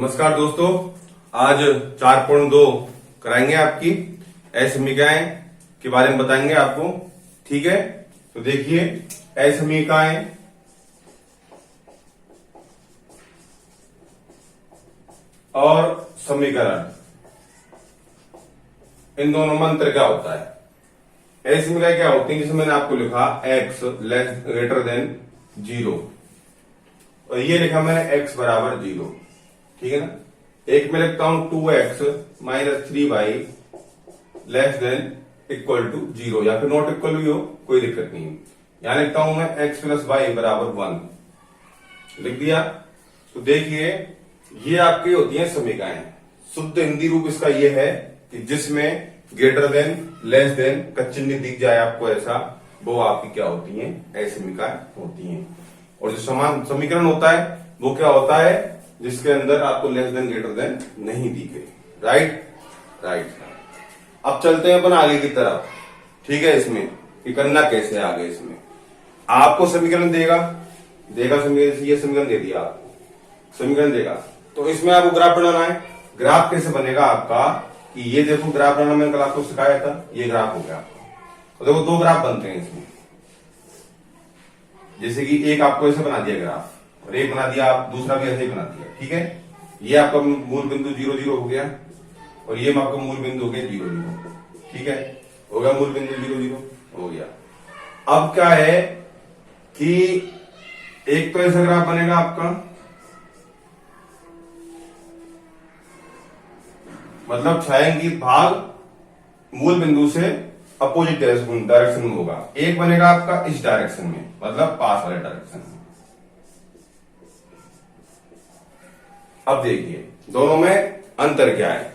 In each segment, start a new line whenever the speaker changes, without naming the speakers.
नमस्कार दोस्तों, आज 4.2 कराएंगे आपकी असमीकाएं के बारे में बताएंगे आपको। ठीक है, तो देखिए असमीकाएं और समीकरण, इन दोनों में अंतर क्या होता है। असमीकाएं क्या होती है, जिसमें मैंने आपको लिखा x ग्रेटर देन 0 और ये लिखा मैंने x बराबर 0। ठीक है ना। एक में लिखता हूं 2x माइनस 3y less than equal to 0 या फिर नॉट इक्वल भी हो, कोई दिक्कत नहीं है। यहां लिखता हूं मैं x प्लस वाई बराबर 1 लिख दिया। तो देखिए ये आपकी होती है समीकाएं। शुद्ध हिंदी रूप इसका ये है कि जिसमें ग्रेटर देन लेस देन का चिन्ह दिख जाए आपको ऐसा, वो आपकी क्या होती है, असमीकाएं होती हैं। और जो समान समीकरण होता है वो क्या होता है, जिसके अंदर आपको लेस देन ग्रेटर देन नहीं दी गई। राइट। अब चलते हैं अपन आगे की तरफ। ठीक है, इसमें कि करना कैसे है आगे। इसमें आपको समीकरण देगा समीकरण, ये समीकरण दे दिया आपको, समीकरण देगा तो इसमें आपको ग्राफ बनाना है। ग्राफ कैसे बनेगा आपका कि ये देखो, ग्राफ बनाना मैंने कल आपको सिखाया था, ये ग्राफ हो गया आपका। तो देखो दो ग्राफ बनते हैं इसमें, जैसे कि एक आपको ऐसे बना दिया ग्राफ और एक बना दिया, आप दूसरा भी ऐसे ही बना दिया। ठीक है, ये आपका मूल बिंदु 0 0 हो गया और ये आपका मूल बिंदु हो गया 0 0। ठीक है, हो गया मूल बिंदु 0 0 हो गया। अब क्या है कि एक तो ऐसा ग्राफ बनेगा आपका, मतलब छायांकित भाग मूल बिंदु से अपोजिट डायरेक्शन में होगा। एक बनेगा आपका इस डायरेक्शन में, मतलब पास वाले डायरेक्शन में। अब देखिए दोनों में अंतर क्या है।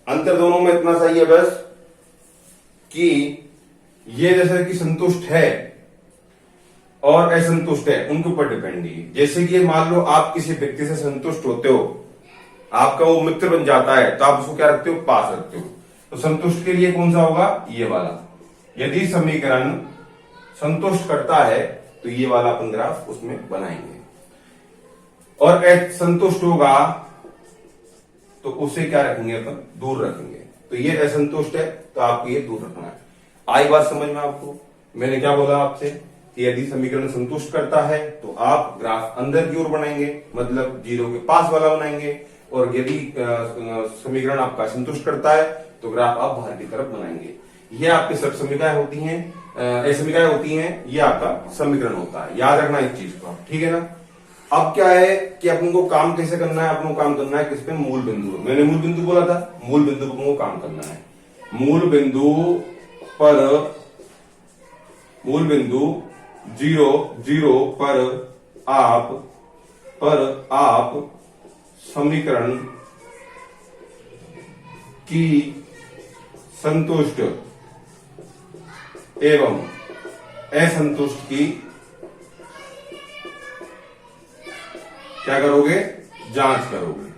अंतर दोनों में इतना सही है बस कि ये जैसे कि संतुष्ट है और असंतुष्ट है, उनके ऊपर डिपेंड है। जैसे कि मान लो आप किसी व्यक्ति से संतुष्ट होते हो, आपका वो मित्र बन जाता है, तो आप उसको क्या रखते हो, पास रखते हो। तो संतुष्ट के लिए कौन सा होगा, ये वाला। यदि समीकरण संतुष्ट करता है तो ये वाला अपन ग्राफ उसमें बनाएंगे, और संतुष्ट होगा तो उसे क्या रखेंगे अपन, दूर रखेंगे। तो ये असंतुष्ट है तो आपको ये दूर रखना है। आई बात समझ में आपको। मैंने क्या बोला आपसे कि यदि समीकरण संतुष्ट करता है तो आप ग्राफ अंदर की ओर बनाएंगे, मतलब 0 के पास वाला बनाएंगे, और यदि समीकरण आपका संतुष्ट करता है तो ग्राफ आप बाहर की तरफ बनाएंगे। ये आपकी सब समीकरण होती हैं, असमीकरण होती हैं, ये आपका समीकरण होता है। याद रखना इस चीज को, ठीक है ना। अब क्या है कि अपन को काम कैसे करना है, अपन को काम करना है किस पे, मूल बिंदु। मैंने मूल बिंदु बोला था, मूल बिंदु पर को काम करना है। मूल बिंदु 0 0 पर आप समीकरण की संतुष्ट एवं असंतुष्ट की क्या करोगे, जांच करोगे।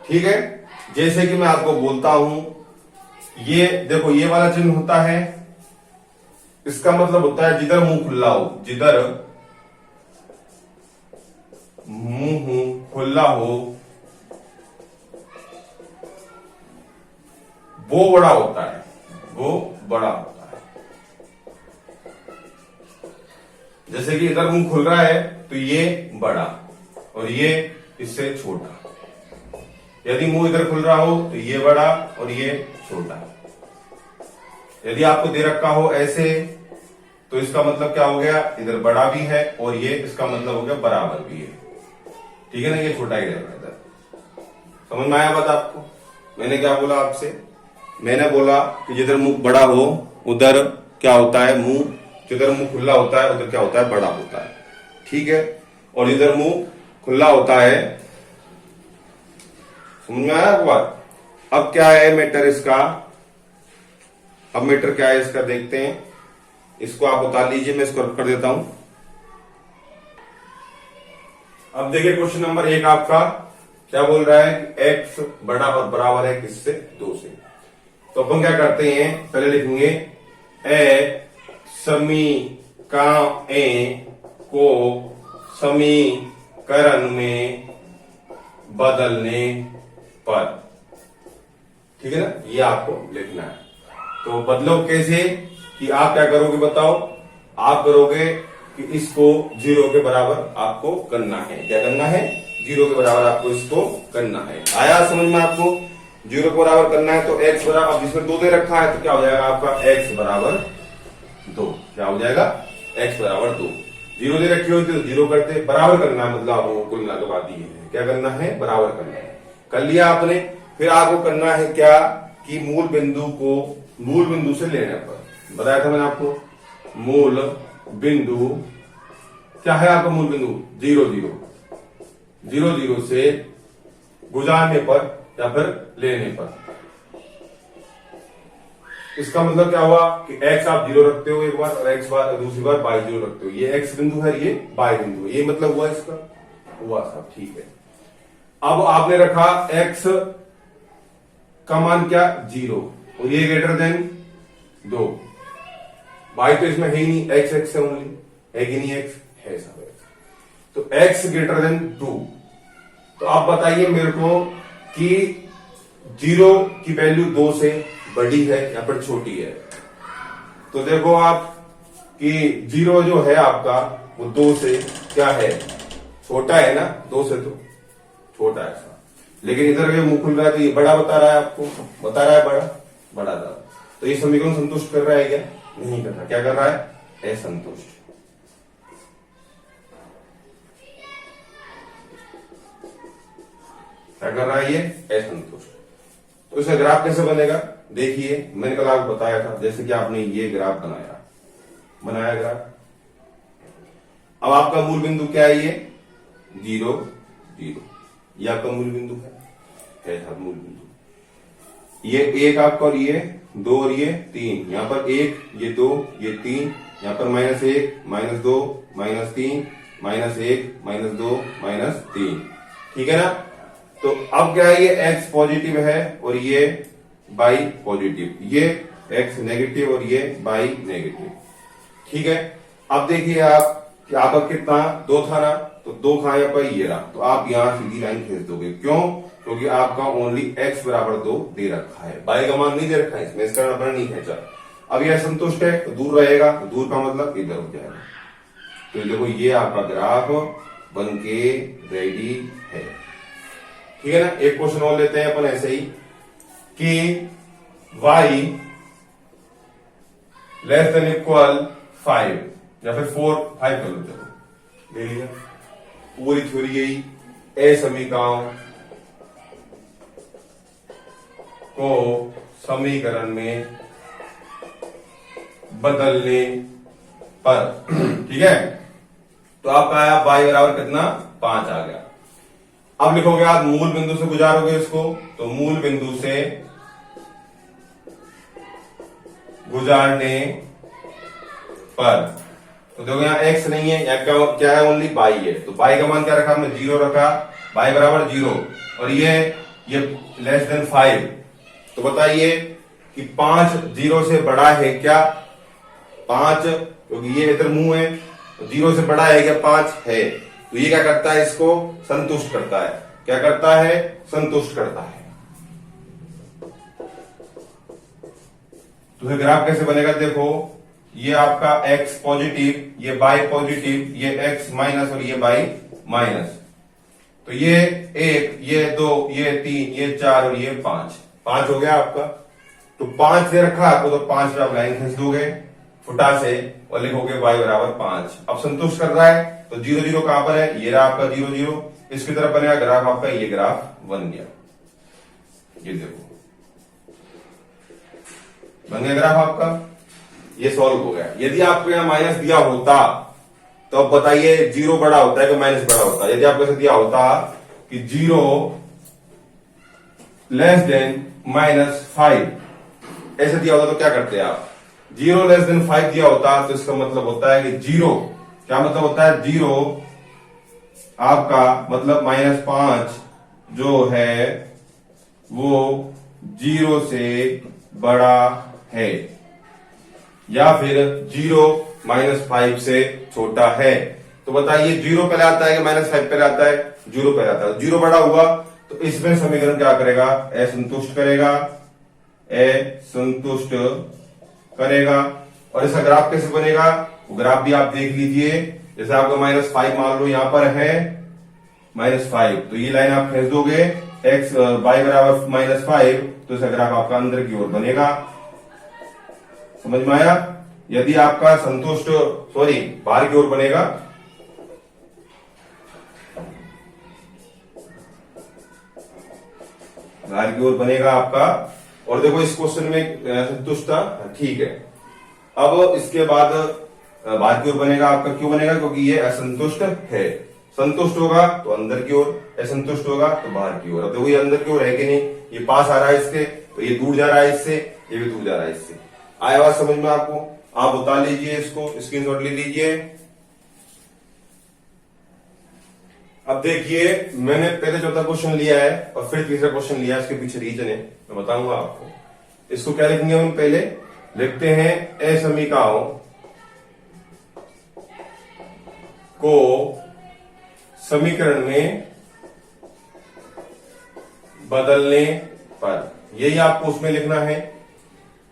ठीक है, जैसे कि मैं आपको बोलता हूं, ये देखो ये वाला चिन्ह होता है, इसका मतलब होता है जिधर मुंह खुला हो, जिधर मुंह खुला हो वो बड़ा होता है, वो बड़ा होता है। जैसे कि इधर मुंह खुल रहा है तो ये बड़ा और ये इससे छोटा। यदि मुंह इधर खुल रहा हो तो ये बड़ा और ये छोटा। यदि आपको दे रखा हो ऐसे तो इसका मतलब क्या हो गया, इधर बड़ा भी है और ये इसका मतलब हो गया बराबर भी है। ठीक है ना, ये छोटा ही रहेगा इधर। समझ में आया बात आपको। मैंने क्या बोला आपसे, मैंने बोला कि जिधर मुंह बड़ा हो उधर क्या होता है, मुंह, जिधर मुंह खुला होता है उधर क्या होता है, बड़ा होता है। ठीक है, और जिधर मुंह खुला होता है, समझ में आया आपको बात। अब क्या है मैटर इसका, अब मैटर क्या है इसका देखते हैं। इसको आप उतार लीजिए, मैं इसको रख कर देता हूं। अब देखिए क्वेश्चन नंबर 1 आपका क्या बोल रहा है कि x बड़ा और बराबर है किससे, 2 से। तो अपन क्या करते हैं, पहले लिखेंगे समीकरणों को समीकरणों करण में बदलने पर। ठीक है ना, ये आपको लिखना है। तो बदलो कैसे कि आप क्या करोगे बताओ, आप करोगे कि इसको 0 के बराबर आपको करना है। क्या करना है? 0 के बराबर आपको इसको करना है। आया समझ में आपको? 0 के बराबर करना है तो x बराबर, अब जिसमें 2 दे रखा है तो क्या हो जाएगा आपका x बराबर 2। क्या हो जाएगा? x बराबर 2। 0 दे रखी होती तो 0 करते, बराबर करना है मतलब आपको कुल मिला के बात ये है। क्या करना है? बराबर करना है। कर लिया आपने। फिर आपको करना है क्या कि मूल बिंदु से लेने पर, बताया था मैंने आपको। मूल बिंदु क्या है आपका? मूल बिंदु 0 0 0 0 से गुजारने पर या फिर लेने पर। इसका मतलब क्या हुआ कि x आप 0 रखते हो एक बार और x बार दूसरी बार y 0 रखते हो। ये x बिंदु है, ये y बिंदु है। ये मतलब हुआ इसका, हुआ सब ठीक है। अब आपने रखा x का मान क्या? 0 और ये ग्रेटर देन 2। y तो इसमें है ही नहीं, x x है ओनली, है कि नहीं? x है सब x। तो x ग्रेटर देन 2। तो आप बताइए मेरे को कि 0 की वैल्यू 2 से बड़ी है या फिर छोटी है। तो देखो आप कि 0 जो है आपका वो 2 से क्या है? छोटा है ना, 2 से तो छोटा है ऐसा। लेकिन इधर ये मुंह खुल रहा है तो ये बड़ा बता रहा है आपको, बता रहा है बड़ा था। तो ये समीकरण संतुष्ट कर रहा है क्या? नहीं कर रहा। क्या कर रहा है? असंतुष्ट। क्या कर रहा है ये? असंतुष्ट। तो इसका ग्राफ कैसे बनेगा? देखिए मैंने कल आपको बताया था, जैसे कि आपने ये ग्राफ बनाया ग्राफ। अब आपका मूल बिंदु क्या है? ये 0 0, ये आपका मूल बिंदु है मूल बिंदु। ये 1 आपका और ये 2 और ये 3। यहां पर 1, ये 2, ये 3। यहां पर -1 -2 -3 -1 -2 -3। ठीक है ना? तो अब क्या है? ये x पॉजिटिव है और ये y पॉजिटिव, ये x नेगेटिव और ये y नेगेटिव। ठीक है। अब देखिए आप कि आपका कितना 2 था ना, तो 2 का यहाँ पर ये रहा, तो आप यहां सीधी लाइन खींच दोगे। क्यों? क्योंकि आपका ओनली x बराबर 2 दे रखा है, y का मान नहीं दे रखा है इसमें, इसका नंबर नहीं खींचा। अब यह संतुष्ट है तो दूर रहेगा, तो दूर का मतलब इधर हो जाएगा। तो देखो ये आपका ग्राफ बन के रेडी है। ठीक है ना? एक क्वेश्चन और लेते हैं अपन ऐसे ही कि y लेस देन इक्वल 5 या फिर 4 5 कर लो, चलो ले लिया। पूरी थ्योरी यही असमीकरण को समीकरण में बदलने पर। ठीक है। तो आपका आया y बराबर कितना? 5 आ गया। अब लिखोगे आप मूल बिंदु से गुजारोगे इसको, तो मूल बिंदु से गुजारने पर, तो देखो यहाँ x नहीं है, यहाँ क्या है? ओनली y है। तो y का मान क्या रखा हमने? 0 रखा, y बराबर 0 और ये लेस देन 5। तो बताइए कि 5 0 से बड़ा है क्या? 5, क्योंकि ये इधर मुंह है, तो 0 से बड़ा है क्या? 5 है। तो ये क्या करता है? इसको संतुष्ट करता है। क्या करता है? संतुष्ट करता है। तो ग्राफ कैसे बनेगा? देखो ये आपका x पॉजिटिव, ये y पॉजिटिव, ये x माइनस और ये y माइनस। तो ये 1, ये 2, ये 3, ये 4 और ये 5 हो गया आपका। तो 5 दे रखा आपको, तो 5 पे आप लाइन खींच दोगे फुटा से और लिखोगे y बराबर 5। अब संतुष्ट कर रहा है तो 0 0 कहां पर है? ये रहा आपका 0 0, इसकी तरफ बनेगा ग्राफ आपका, ये ग्राफ बन गया। ये देखो बन गया ग्राफ आपका, ये सॉल्व हो गया। यदि आपको यहां माइनस दिया होता तो अब बताइए 0 बड़ा होता है कि माइनस बड़ा होता है? यदि आपको ऐसे दिया होता कि 0 लेस देन -5 ऐसे दिया होता तो क्या करते आप? 0 लेस देन 5 दिया होता तो इसका मतलब होता है कि 0, क्या मतलब होता है? 0 आपका मतलब -5 जो है वो 0 से बड़ा है या फिर 0 -5 से छोटा है। तो बताइए 0 पहले आता है कि -5 पहले आता है? 0 पहले आता है। 0 बड़ा हुआ तो इसमें समीकरण क्या करेगा? असंतुष्ट करेगा, असंतुष्ट करेगा। और इसका ग्राफ कैसे बनेगा? वो ग्राफ भी आप देख लीजिए। जैसे आपका -5 मान लो यहां पर है -5, तो ये लाइन आप खींच दोगे x y बराबर -5, तो इसका ग्राफ आपका अंदर की ओर बनेगा। समझ में आया? यदि आपका संतुष्ट बाहर की ओर बनेगा, बाहर की ओर बनेगा आपका। और देखो इस क्वेश्चन में संतुष्ट था, ठीक है। अब इसके बाद बाहर की ओर बनेगा आपका, क्यों बनेगा? क्योंकि ये असंतुष्ट है। संतुष्ट होगा तो अंदर की ओर, असंतुष्ट होगा तो बाहर की ओर। अब देखो ये अंदर की ओर है कि नहीं? ये पास आ रहा है इसके, तो ये दूर जा रहा है इससे, ये भी दूर जा रहा है इससे। आया बात समझ में आपको? आप बता लीजिए, इसको स्क्रीनशॉट ले लीजिए। अब देखिए, मैंने पहले चौथा क्वेश्चन लिया है और फिर तीसरा क्वेश्चन लिया है, इसके पीछे रीजन है, मैं बताऊंगा आपको। इसको क्या लिखेंगे हम? पहले लिखते हैं असमीकाओं को समीकरण में बदलने पर, यही आपको उसमें लिखना है।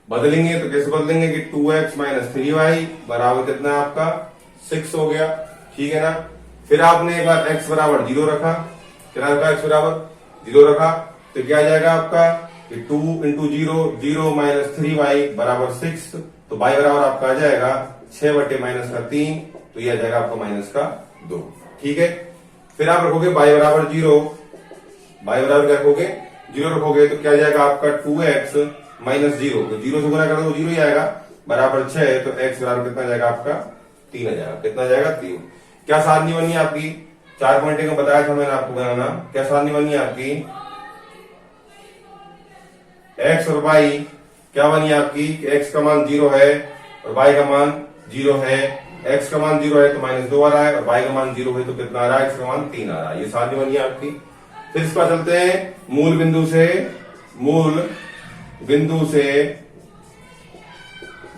बदलेंगे तो कैसे बदलेंगे कि 2x - 3y बराबर कितना है आपका? 6 हो गया, ठीक है ना। फिर आपने एक बार x बराबर 0 रखा, क्या रखा? x बराबर 0 रखा, तो क्या आ जाएगा आपका कि 2 × 0, 0 - 3y बराबर 6, तो y बराबर आपका आ जाएगा 6 बटे -3, तो यह आ जाएगा आपका -2, ठीक है। फिर आप रखोगे y बराबर 0, y बराबर क्या रखोगे? 0 रखोगे, तो क्या आ जाएगा आपका 2x - 0, तो 0 से गुना कर दो 0 ही आएगा, बराबर 6, तो x बराबर कितना जाएगा आपका? 3 आ जाएगा। कितना जाएगा? 3। क्या सारणी बनी आपकी? 4 पॉइंट का बताया था मैंने आपको बनाना। क्या सारणी बनी आपकी? x और y क्या बनी आपकी? x का मान 0 है और y का मान 0 है। x का मान 0 है तो -2 आ रहा है, और y का मान 0 है तो कितना आ रहा है? x का मान 3 आ रहा है। ये सारणी बनी आपकी। फिर इस पर चलते हैं, मूल बिंदु से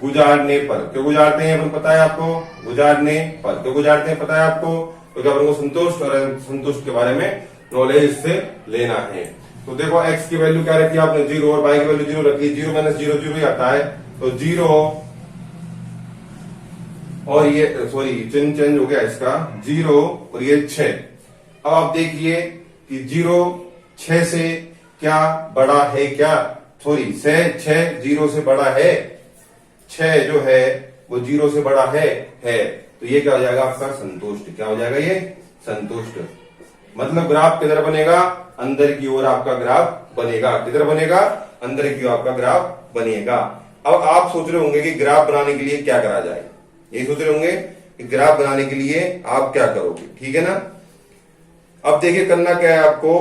गुजारने पर। क्यों गुजारते हैं अपन पता है आपको? गुजारने पर क्यों गुजारते हैं पता है आपको? क्योंकि अपन को संतुष्ट और असंतुष्ट के बारे में नॉलेज इससे लेना है। तो देखो x की वैल्यू क्या रखी आपने? 0, और y की वैल्यू 0 रखी। 0 - 0 0 ही आता है, तो 0 और ये चिन्ह चेंज हो गया इसका, 0 और ये 6। अब आप देखिए कि 0 6 से क्या बड़ा है? क्या 6 0 से बड़ा है? 6 जो है वो 0 से बड़ा है। तो ये क्या हो जाएगा आपका? संतुष्ट। क्या हो जाएगा ये? संतुष्ट। मतलब ग्राफ किधर बनेगा? अंदर की ओर आपका ग्राफ बनेगा। किधर बनेगा? अंदर की ओर आपका ग्राफ बनेगा। अब आप सोच रहे होंगे कि ग्राफ बनाने के लिए क्या करा जाए? यही सोच रहे होंगे कि ग्राफ बनाने के लिए आप क्या करोगे, ठीक है ना। अब देखिए करना क्या है आपको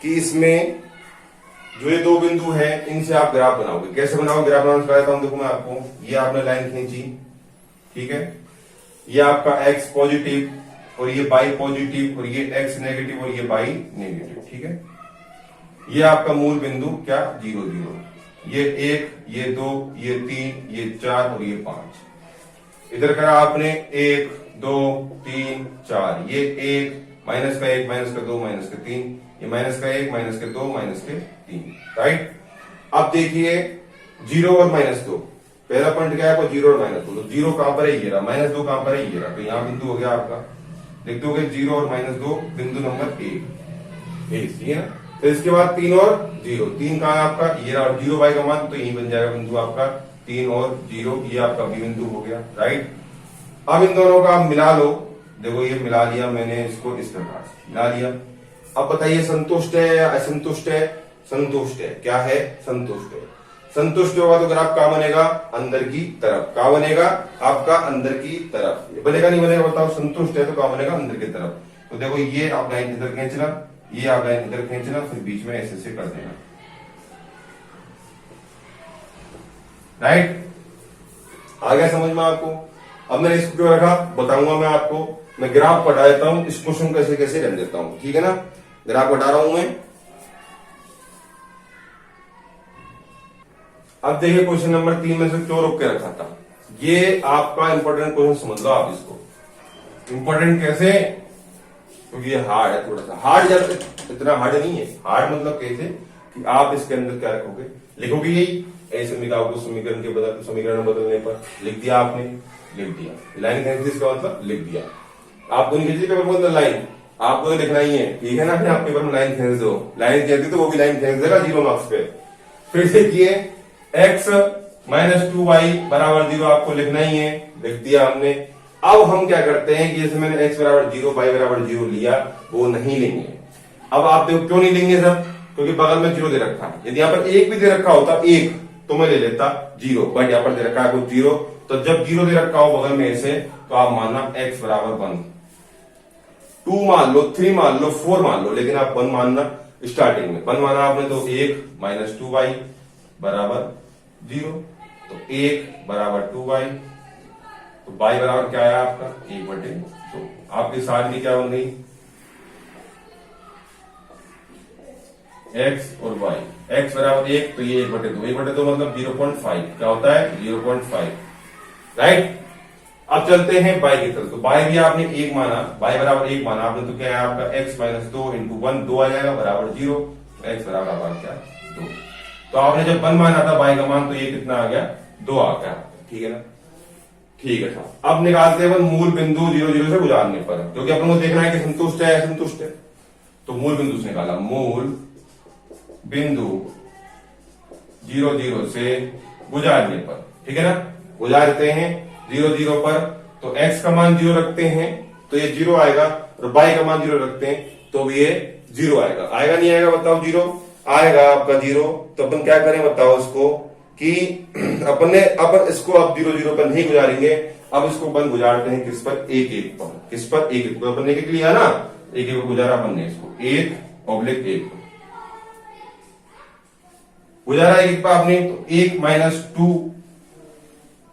कि इसमें जो ये 2 बिंदु हैं इनसे आप ग्राफ बनाओगे। कैसे बनाओगे? ग्राफ बनाना सिखाता हूं। देखो मैं आपको, ये आपने लाइन खींची, ठीक है। ये आपका x पॉजिटिव और ये y पॉजिटिव, और ये x नेगेटिव और ये y नेगेटिव, ठीक है। ये आपका मूल बिंदु क्या? 0 0, ये 1, ये 2, ये 3, ये 4 और ये 5। इधर करा आपने 1 2 3 4, ये 1 माइनस का 1 माइनस का 2 माइनस का 3, ये माइनस का 1 माइनस का 2 माइनस के 3, राइट। अब देखिए 0 और -2, पहला पॉइंट क्या है? 0 और -2, तो 0 कहां पर है? ये रहा। -2 कहां पर है? ये रहा। तो यहां बिंदु हो गया आपका, लिख दोगे 0 और -2 बिंदु नंबर 1, ठीक है ना। फिर इसके बाद 3 और 0, 3 कहां है आपका? ये रहा। 0 y का मान तो यही बन जाएगा बिंदु आपका 3 और 0, ये आपका बी बिंदु हो गया, राइट। अब इन दोनों का आप मिला लो। देखो ये मिला लिया मैंने, इसको इस प्रकार से मिला लिया। अब बताइए संतुष्ट है या असंतुष्ट है? संतुष्ट है। क्या है? संतुष्ट है। संतुष्ट होगा तो ग्राफ कहां बनेगा? अंदर की तरफ। कहां बनेगा? आपका अंदर की तरफ। ये बनेगा नहीं बनेगा बताओ? संतुष्ट है तो कहां बनेगा? अंदर की तरफ। तो देखो ये आप लाइन इधर खींचना, ये आप लाइन इधर खींचना, फिर बीच में ऐसे कर देना, राइट। आ गया समझ में आपको? अब मैंने इसको क्यों रखा बताऊंगा मैं आपको। मैं ग्राफ पढ़ा देता हूं, इस क्वेश्चन कैसे कैसे रख देता हूं, ठीक है ना। ग्राफ पढ़ा रहा हूं मैं। अब देखिए क्वेश्चन नंबर 3 में से क्यों रोक के रखा था, ये आपका इंपॉर्टेंट क्वेश्चन समझ लो आप इसको। इंपॉर्टेंट कैसे? क्योंकि ये हार्ड है, थोड़ा सा हार्ड, इतना हार्ड नहीं है। हार्ड मतलब कैसे कि आप इसके अंदर क्या रखोगे, लिखोगे यही ए समीकरण को समीकरण बदलने पर लिख दिया आपने, लिख दिया लाइन खींच, का मतलब लिख दिया। आपको नहीं खींची पेपर में लाइन, आपको तो लिखना ही है, ठीक है ना? फिर आप पेपर में लाइन खींच दो, लाइन खींचती तो वो भी लाइन खींच देगा 0 मार्क्स पे। फिर देखिए x माइनस 2y बराबर 0 आपको लिखना ही है, लिख दिया हमने। अब हम क्या करते हैं कि जैसे मैंने x बराबर 0 y बराबर 0 लिया, वो नहीं लेंगे। अब आप देखो क्यों नहीं लेंगे सर? क्योंकि बगल में 0 दे रखा है। यदि यहाँ पर 1 भी दे रखा होता 1 तो मैं ले लेता 0, बट यहाँ पर दे रखा है कुछ 0, तो जब 0 दे रखा हो बगल में ऐसे, तो आप मानना x बराबर 1, 2 मान लो, 3 मान लो, 4 मान लो, लेकिन आप 1 मानना स्टार्टिंग में। 1 माना आपने तो 1 माइनस 2y बराबर 0, तो 1 बराबर 2y, तो y बराबर क्या आया आपका 1/2। तो आपकी सारणी क्या बन गई, x और y। x बराबर 1 तो ये 1/2, 1/2 मतलब 0.5, क्या होता है 0.5, राइट। अब चलते हैं y की तरफ। तो y भी आपने 1 माना, y बराबर 1 माना आपने, तो क्या है आपका x माइनस 2 इंटू 1, 2 आ जाएगा बराबर 0, तो x बराबर आपका क्या 2। तो आपने जब 1 माना था y का मान, तो ये कितना आ गया 2 आ गया, ठीक है ना? ठीक है साहब। अब निकालते हैं मूल बिंदु 0 0 से गुजारने पर, क्योंकि अपन को देखना है कि संतुष्ट है असंतुष्ट है। तो मूल बिंदु से निकाला, मूल बिंदु 0 0 से गुजारने पर, ठीक है ना? गुजारते हैं 0 0 पर, तो x का मान 0 रखते हैं तो ये 0 आएगा, और y का मान 0 रखते हैं तो भी ये 0 आएगा। आएगा नहीं आएगा बताओ? 0 आएगा आपका 0। तो अपन क्या करें बताओ इसको कि अपन इसको अब 0 0 पर नहीं गुजारेंगे, अब इसको अपन गुजारते हैं किस पर, 1 1 पर। किस पर? 1 1 पर। अपन ने क्या लिया ना, 1 1 को गुजारा अपन ने, इसको 1/1 गुजारा 1 पर आपने, तो 1 माइनस 2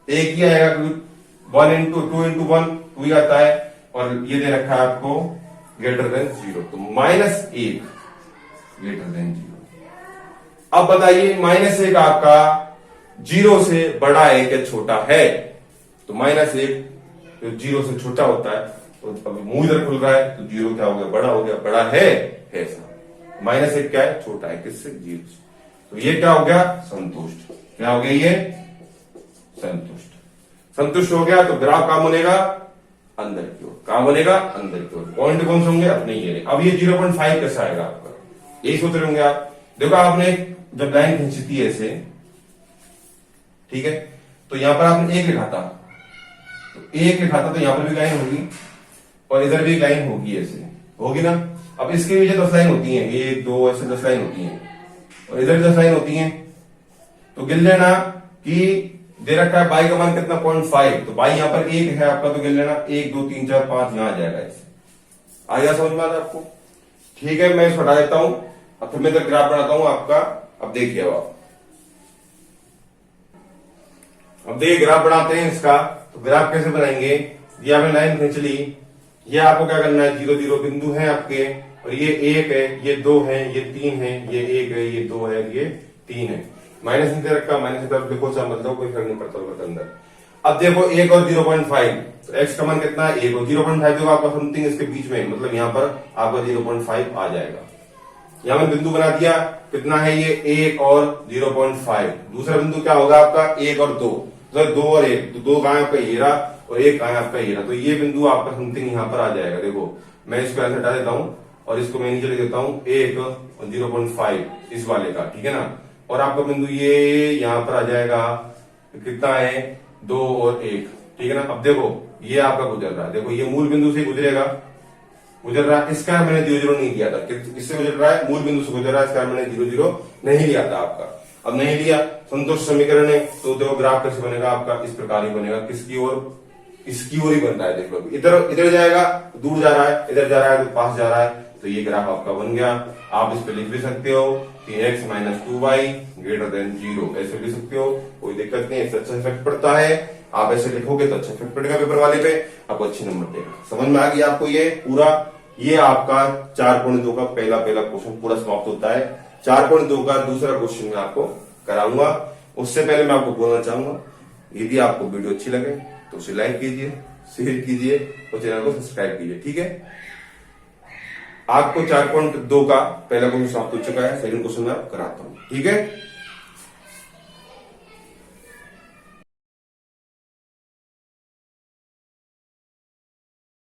1 ही आएगा, 1 इंटू 2 इंटू 1 2 ही आता है, और ये दे रखा है आपको ग्रेटर देन 0, तो -1 ग्रेटर देन 0। अब बताइए -1 आपका 0 से बड़ा है क्या छोटा है? तो -1 जो 0 से छोटा होता है, तो अभी मुंह इधर खुल रहा है, तो 0 क्या हो गया, बड़ा हो गया, बड़ा है ऐसा। -1 क्या है, छोटा है किससे, 0 से। तो ये क्या हो गया, संतुष्ट। क्या हो गया ये, संतुष्ट। संतुष्ट हो गया तो ग्राफ कहां बनेगा, अंदर की ओर। कहां बनेगा, अंदर की ओर। पॉइंट कौन से होंगे, अपने ये। अब ये 0.5 कैसा आएगा आपका, यही सोच रहे होंगे आप। देखो आपने जब लाइन खींचती है ऐसे, ठीक है, तो यहां पर आपने 1 लिखा था, तो 1 लिखा था, तो यहां पर भी लाइन होगी और इधर भी लाइन होगी, ऐसे होगी ना। अब इसके पीछे 10 लाइन होती है, 1 2 ऐसे 10 लाइन होती है, और इधर 10 लाइन होती है। तो गिन लेना कि दे रखा है y का मान कितना 0.5, तो y यहां पर 1 है आपका, तो गिन लेना 1 2 3 4 5 यहां आ जाएगा ऐसे। आ गया समझ में आता आपको? ठीक है, मैं इसको हटा देता हूं। अब फिर मैं इधर ग्राफ बनाता हूं आपका। अब देखिए, अब देखिए ग्राफ बनाते हैं इसका। तो ग्राफ कैसे बनाएंगे, ये आपने लाइन खींच ली, ये आपको क्या करना है, 0 0 बिंदु है आपके, और ये 1 है, ये 2 है, ये 3 है, ये 1 है, ये 2 है, ये 3 है। माइनस नहीं दे रखा, माइनस की तरफ देखो, चाहे मतलब कोई फर्क नहीं पड़ता होगा अंदर। अब देखो 1 और 0.5, तो x का मान कितना है, 1 और 0.5 देखो आपका समथिंग इसके बीच में, मतलब यहाँ पर आपका 0.5 आ जाएगा। यहाँ मैंने बिंदु बना दिया, कितना है ये 1 और 0.5। दूसरा बिंदु क्या होगा आपका 1 और 2, तो 2 और 1, तो 2 कहां आपका ये रहा, और 1 कहां आपका ये रहा, तो ये बिंदु आपका समथिंग यहाँ पर आ जाएगा। देखो मैं इसको ऐसे हटा देता हूँ, और इसको मैं नीचे लिख देता हूँ 1 और 0.5 इस वाले का, ठीक है ना। और आपका बिंदु ये यहां पर आ जाएगा, कितना है 2 और 1, ठीक है ना। अब देखो ये आपका गुजर रहा है, देखो ये मूल बिंदु से गुजरेगा, गुजर रहा है। इसका मैंने 0 0 नहीं लिया था, इससे गुजर रहा है, मूल बिंदु से गुजर रहा है, इसका मैंने 0 0 नहीं लिया था आपका। अब नहीं लिया, संतुष्ट समीकरण है, तो देखो ग्राफ कैसे बनेगा आपका, इस प्रकार ही बनेगा। किसकी ओर, इसकी ओर ही बन रहा है। देख लो इधर इधर जाएगा, दूर जा रहा है, इधर जा रहा है तो पास जा रहा है, तो ये ग्राफ आपका बन गया। आप इस पे लिख भी सकते हो कि x minus 2y greater than 0, ऐसे लिख सकते हो, कोई दिक्कत नहीं, इससे अच्छा इफेक्ट पड़ता है। आप ऐसे लिखोगे तो अच्छा इफेक्ट पड़ेगा पेपर वाले पे, आपको अच्छे नंबर देगा। समझ में आ गया आपको ये पूरा? ये आपका 4.2 का पहला क्वेश्चन पूरा समाप्त होता है। 4.2 का दूसरा क्वेश्चन मैं आपको कराऊंगा। उससे पहले मैं आपको बोलना चाहूंगा, यदि आपको वीडियो अच्छी लगे तो उसे लाइक कीजिए, शेयर कीजिए और चैनल को सब्सक्राइब कीजिए। ठीक है, आपको 4.2 का पहला क्वेश्चन समाप्त हो चुका है, सेकंड क्वेश्चन मैं कराता हूं। ठीक है।